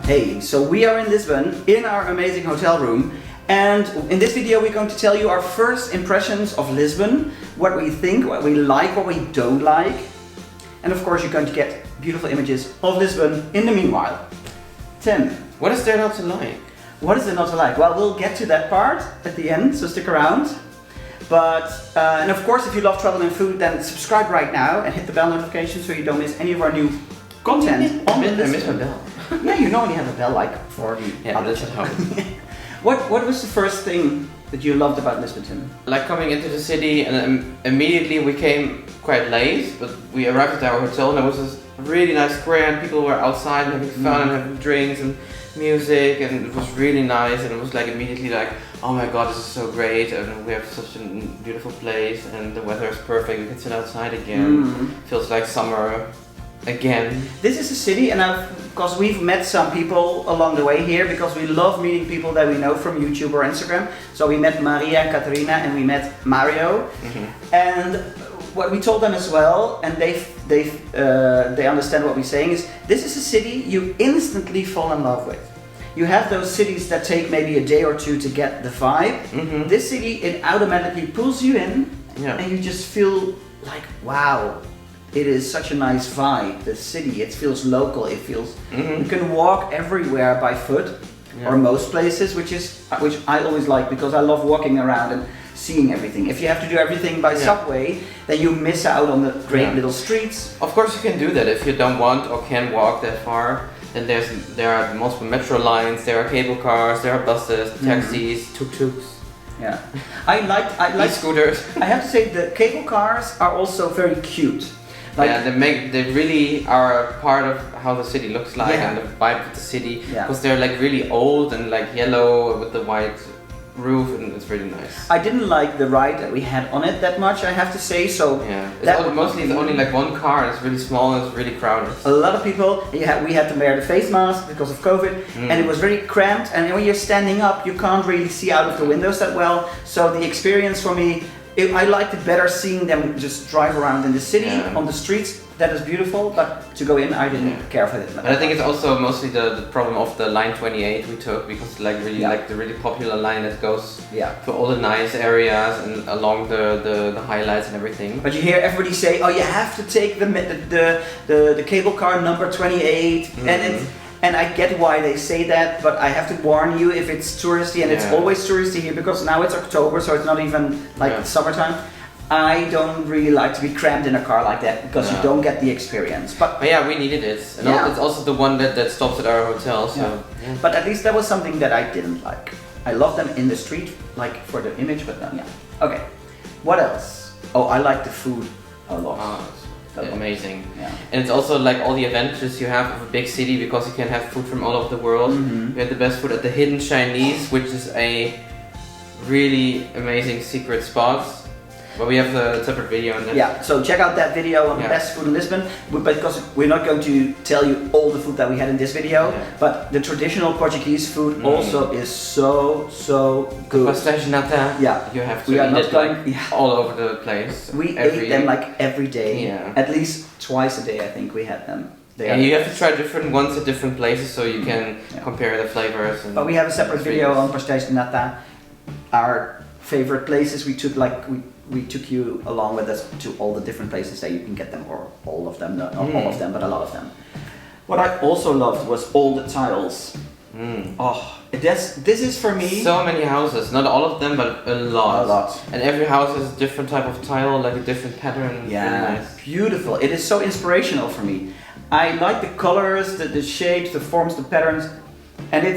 Hey, so we are in Lisbon in our amazing hotel room, and in this video we're going to tell you our first impressions of Lisbon, what we think, what we like, what we don't like, and of course you're going to get beautiful images of Lisbon in the meanwhile. Tim, what is there not to like? What is there not to like? Well, we'll get to that part at the end, so stick around. But, and of course if you love travel and food, then subscribe right now and hit the bell notification so you don't miss any of our new content on Lisbon. I miss my bell. Yeah, you normally have a bell like for the others at home. What was the first thing that you loved about Lisbon, Tim? Like coming into the city, and immediately we came quite late, but we arrived at our hotel and there was this really nice square and people were outside and having fun and having drinks and music, and it was really nice, and it was like immediately like, oh my god, this is so great, and we have such a beautiful place and the weather is perfect, we can sit outside again. Feels like summer again. This is a city, and because we've met some people along the way here, because we love meeting people that we know from YouTube or Instagram. So we met Maria and Katarina, and we met Mario, and what we told them as well, and they understand what we're saying, is this is a city you instantly fall in love with. You have those cities that take maybe a day or two to get the vibe. This city, it automatically pulls you in, and you just feel like, wow. It is such a nice vibe, the city. It feels local, it feels... You can walk everywhere by foot, or most places, which I always like, because I love walking around and seeing everything. If you have to do everything by subway, then you miss out on the great little streets. Of course you can do that if you don't want or can walk that far. Then there are multiple metro lines, there are cable cars, there are buses, taxis, tuk-tuks. Yeah, I like scooters. I have to say the cable cars are also very cute. Like, they really are part of how the city looks like and the vibe of the city, because they're like really old and like yellow with the white roof, and it's really nice. I didn't like the ride that we had on it that much, I have to say. So mostly it's only like one car, and it's really small and it's really crowded. A lot of people. We had to wear the face mask because of COVID, and it was very cramped. And when you're standing up, you can't really see out of the windows that well. So the experience for me, I liked it better seeing them just drive around in the city, on the streets. That is beautiful, but to go in, I didn't care for it. But I think it's also mostly the problem of the line 28 we took, because like really like the really popular line that goes to all the nice areas and along the highlights and everything. But you hear everybody say, oh, you have to take the cable car number 28, and I get why they say that, but I have to warn you, if it's touristy, and it's always touristy here, because now it's October, so it's not even like summertime. I don't really like to be crammed in a car like that, because you don't get the experience. But yeah, we needed it, and it's also the one that stops at our hotel. So but at least that was something that I didn't like. I love them in the street, like for the image, but no, Okay, what else? Oh, I like the food a lot. Amazing. And it's also like all the advantages you have of a big city, because you can have food from all over the world. We had the best food at the Hidden Chinese, which is a really amazing secret spot. But we have a separate video on that. Yeah, so check out that video on the best food in Lisbon, because we're not going to tell you all the food that we had in this video, but the traditional Portuguese food also is so good. Pastéis de nata, you have to eat it like all over the place. We ate them like every day, at least twice a day I think we had them. And you have to try different ones at different places so you can compare the flavors. But we have a separate video on pastéis de nata, our favorite places. We took you along with us to all the different places that you can get them, or all of them, not all of them, but a lot of them. What I also loved was all the tiles. Oh, this is for me... So many houses, not all of them, but a lot. A lot. And every house has a different type of tile, like a different pattern. Yeah, really nice. Beautiful. It is so inspirational for me. I like the colors, the shapes, the forms, the patterns, and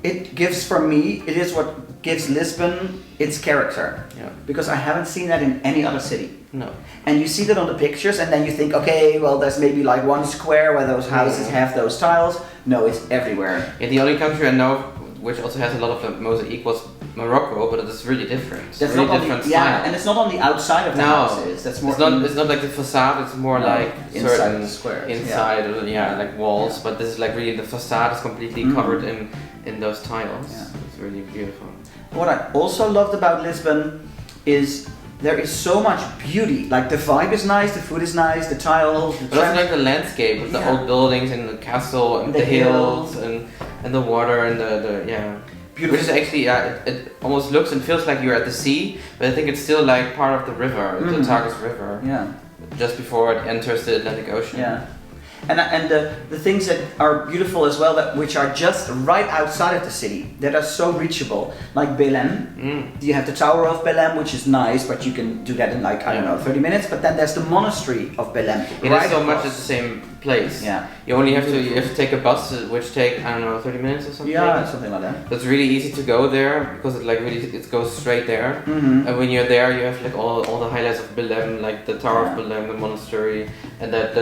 it gives, for me, it is what gives Lisbon its character. Because I haven't seen that in any other city. No. And you see that on the pictures, and then you think, okay, well, there's maybe like one square where those houses have those tiles. No, it's everywhere. Yeah, the only country I know which also has a lot of the mosaic was Morocco, but it is really different. That's really different style. And it's not on the outside of the houses. That's more. It's not like the facade. It's more like inside the squares. Inside, like walls. But this is like really the facade is completely covered in those tiles. Yeah. It's really beautiful. What I also loved about Lisbon is there is so much beauty. Like the vibe is nice, the food is nice, the tiles, the But also like the landscape with the old buildings and the castle and the hills and the water and the beautiful. Which is actually it almost looks and feels like you're at the sea, but I think it's still like part of the river, the Tagus River. Yeah. Just before it enters the Atlantic Ocean. Yeah. And the things that are beautiful as well, which are just right outside of the city, that are so reachable, like Belém. You have the Tower of Belém, which is nice, but you can do that in like, I don't know, 30 minutes. But then there's the Monastery of Belém. It is so much at the same place. Yeah. You only have to take a bus, which take, I don't know, 30 minutes or something. Yeah, something like that. But it's really easy to go there because it goes straight there. And when you're there, you have like all the highlights of Belém, like the Tower of Belém, the monastery, and that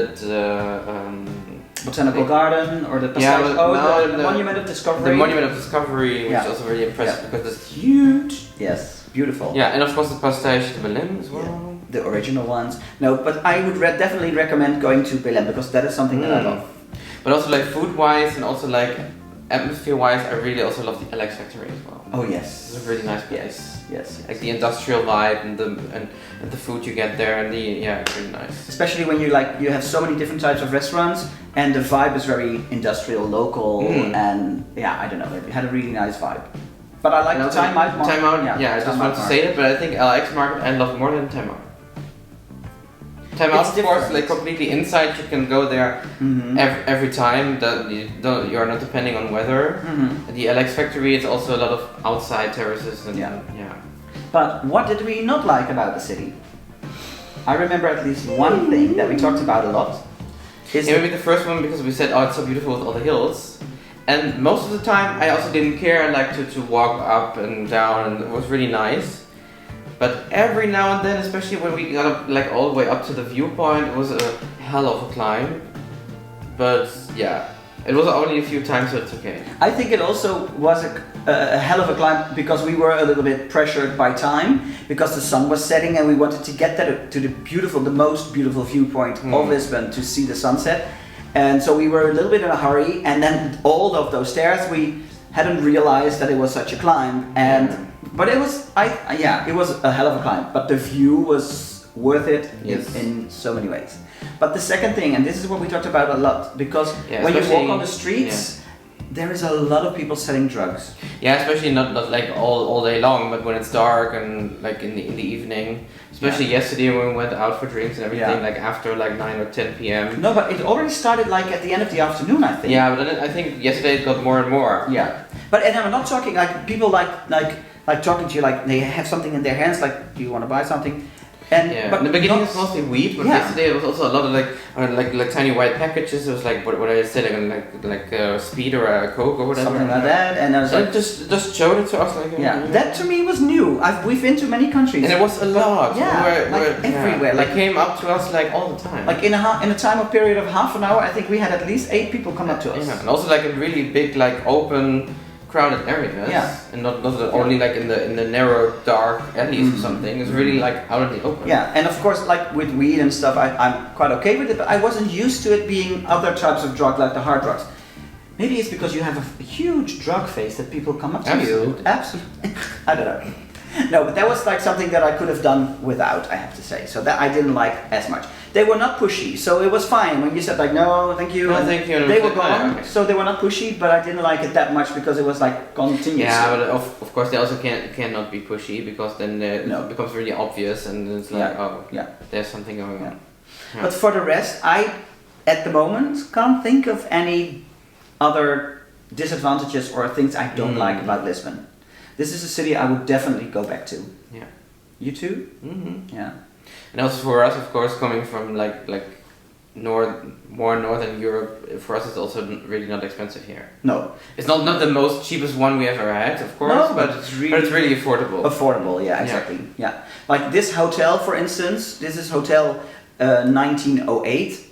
Botanical Garden or the the Monument of Discovery. The Monument of Discovery, which is also really impressive because it's huge. Yes, beautiful. Yeah, and of course the Pastage de Belém as well. Yeah, the original ones. No, but I would definitely recommend going to Belém because that is something that I love. But also like food-wise and also like atmosphere-wise, I really also love the Alex Factory as well. Oh yes, it's a really nice place. Yes. Like the industrial vibe and the food you get there and it's really nice. Especially when you have so many different types of restaurants and the vibe is very industrial, local, and I don't know, it had a really nice vibe. But I like the Time Out Market. Time Out, I just want to say that, but I think LX Market I love more than Time Out. Time Out, of course, like completely inside. You can go there every time. You are not depending on weather. The LX Factory is also a lot of outside terraces and But what did we not like about the city? I remember at least one thing that we talked about a lot. Maybe the first one because we said, oh, it's so beautiful with all the hills. And most of the time, I also didn't care to walk up and down, and it was really nice. But every now and then, especially when we got up, like all the way up to the viewpoint, it was a hell of a climb. But it was only a few times, so it's okay. I think it also was a hell of a climb because we were a little bit pressured by time because the sun was setting and we wanted to get to the most beautiful viewpoint of Lisbon to see the sunset. And so we were a little bit in a hurry, and then all of those stairs we hadn't realized that it was such a climb. But it was it was a hell of a climb. But the view was worth it in so many ways. But the second thing, and this is what we talked about a lot, because when you walk on the streets, there is a lot of people selling drugs. Yeah, especially not like all day long, but when it's dark and like in the evening. Especially yesterday when we went out for drinks and everything, like after like 9 or 10 p.m. No, but it already started like at the end of the afternoon, I think. Yeah, but then I think yesterday it got more and more. Yeah, but and I'm not talking like people like talking to you like they have something in their hands, like do you want to buy something? And but in the beginning it was mostly weed, but yesterday it was also a lot of like tiny white packages. It was like what I said, like a speed or a Coke or whatever. Something like that, and I was like, just showed it to us like that to me was new. We've been to many countries, and it was a lot. Everywhere. Like came up to us like all the time. Like in a time of period of half an hour, I think we had at least 8 people come up to us. Yeah, and also like in really big like open, crowded areas, and not only like in the narrow dark alleys or something. It's really like out in the open. Yeah, and of course like with weed and stuff, I'm quite okay with it, but I wasn't used to it being other types of drug like the hard drugs. Maybe it's because you have a huge drug face that people come up to you. Absolutely. I don't know. No, but that was like something that I could have done without, I have to say. So that I didn't like as much. They were not pushy, so it was fine. When you said like, no, thank you, they were gone, so they were not pushy, but I didn't like it that much because it was like continuous. Yeah, but of course they also cannot be pushy because then it becomes really obvious and it's like, there's something going on. Yeah. But for the rest, I, at the moment, can't think of any other disadvantages or things I don't like about Lisbon. This is a city I would definitely go back to. Yeah. You too? Mm-hmm. Yeah. And also for us, of course, coming from like more northern Europe, for us it's also really not expensive here. No. It's not the most cheapest one we ever had, of course, but it's really affordable. Affordable, yeah, exactly. Yeah. Like this hotel, for instance, this is Hotel 1908.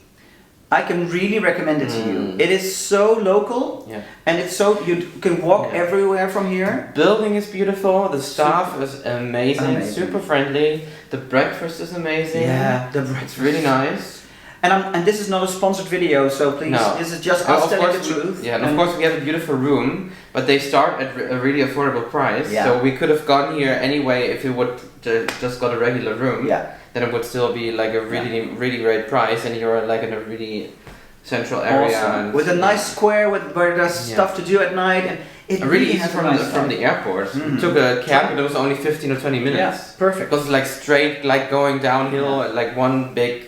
I can really recommend it to you. It is so local, and it's so you can walk everywhere from here. Building is beautiful. The staff is amazing, super friendly. The breakfast is amazing. Yeah, it's really nice. And this is not a sponsored video, so please, this is just us telling the truth. Yeah, and of course we have a beautiful room, but they start at a really affordable price. Yeah. So we could have gone here anyway if we would just got a regular room. Yeah. Then it would still be like a really great price, and you're like in a really central area. Awesome. And with a nice square where there's stuff to do at night, and it really easy has from the airport. We took a cab, but it was only 15 or 20 minutes. Yeah, perfect. Because it's like straight, like going downhill, like one big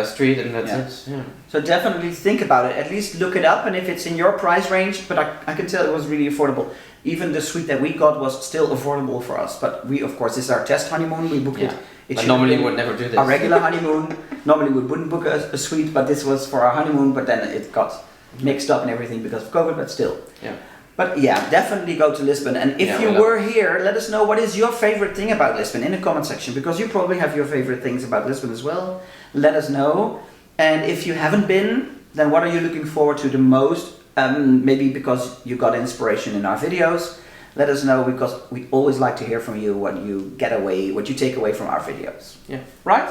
street, and that's it. Yeah. So definitely think about it. At least look it up, and if it's in your price range, but I can tell it was really affordable. Even the suite that we got was still affordable for us. But we, of course, this is our test honeymoon. We booked it. But normally we would never do this. Our regular honeymoon. Normally we wouldn't book a suite, but this was for our honeymoon. But then it got mixed up and everything because of COVID. But still. Yeah. But yeah, definitely go to Lisbon. And if you were here, let us know what is your favorite thing about Lisbon in the comment section, because you probably have your favorite things about Lisbon as well. Let us know. And if you haven't been, then what are you looking forward to the most? Maybe because you got inspiration in our videos. Let us know, because we always like to hear from you what you take away from our videos. Yeah. Right?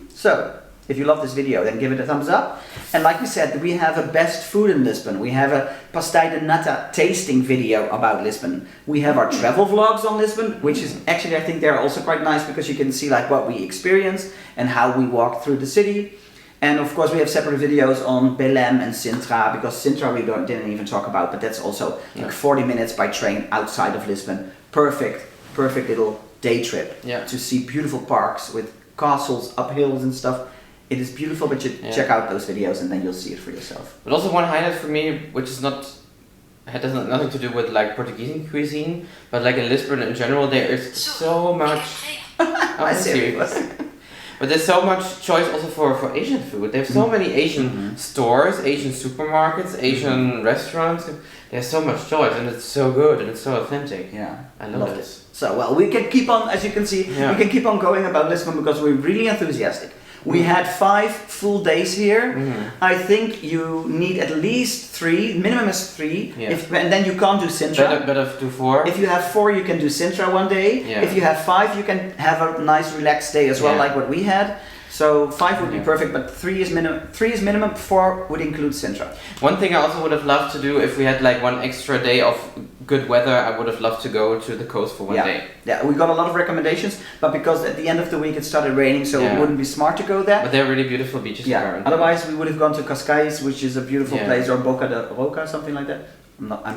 So, if you love this video, then give it a thumbs up. And like we said, we have a best food in Lisbon. We have a pastel de nata tasting video about Lisbon. We have our travel vlogs on Lisbon, which is actually, I think they're also quite nice, because you can see like what we experience and how we walk through the city. And of course we have separate videos on Belém and Sintra, because Sintra we didn't even talk about, but that's also like 40 minutes by train outside of Lisbon. Perfect little day trip to see beautiful parks with castles up hills and stuff. It is beautiful, but you check out those videos and then you'll see it for yourself. But also one highlight for me, which is has nothing to do with like Portuguese cuisine, but like in Lisbon in general, there is so much. But there's so much choice also for Asian food. There's so many Asian stores, Asian supermarkets, Asian restaurants. There's so much choice, and it's so good and it's so authentic. Yeah, I love it. So well, we can keep on, as you can see, we can keep on going about Lisbon because we're really enthusiastic. We had 5 full days here. I think you need at least 3, minimum is 3, and then you can't do Sintra. Better do 4. If you have 4, you can do Sintra one day. If you have 5, you can have a nice relaxed day as well, like what we had. So 5 would be perfect, but 3 is minimum. 3 is minimum. 4 would include Sintra. One thing I also would have loved to do, if we had like one extra day of good weather, I would have loved to go to the coast for one day. Yeah, we got a lot of recommendations, but because at the end of the week it started raining, so it wouldn't be smart to go there. But they're really beautiful beaches. Otherwise we would have gone to Cascais, which is a beautiful place, or Boca de Roca, something like that.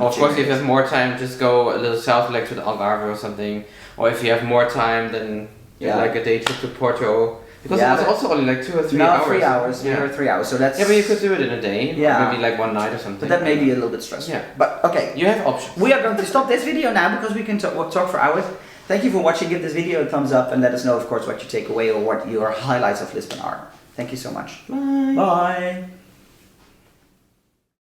Of course, if you have more time, just go a little south, like to the Algarve or something. Or if you have more time, then like a day trip to Porto. Because it was also only like 2 or 3 hours. 3 hours. Yeah, 3 hours. So that's. Yeah, but you could do it in a day. Yeah. Maybe like one night or something. But that may be a little bit stressful. Yeah. But okay. You have options. We are going to stop this video now because we can talk for hours. Thank you for watching. Give this video a thumbs up and let us know, of course, what you take away or what your highlights of Lisbon are. Thank you so much. Bye. Bye.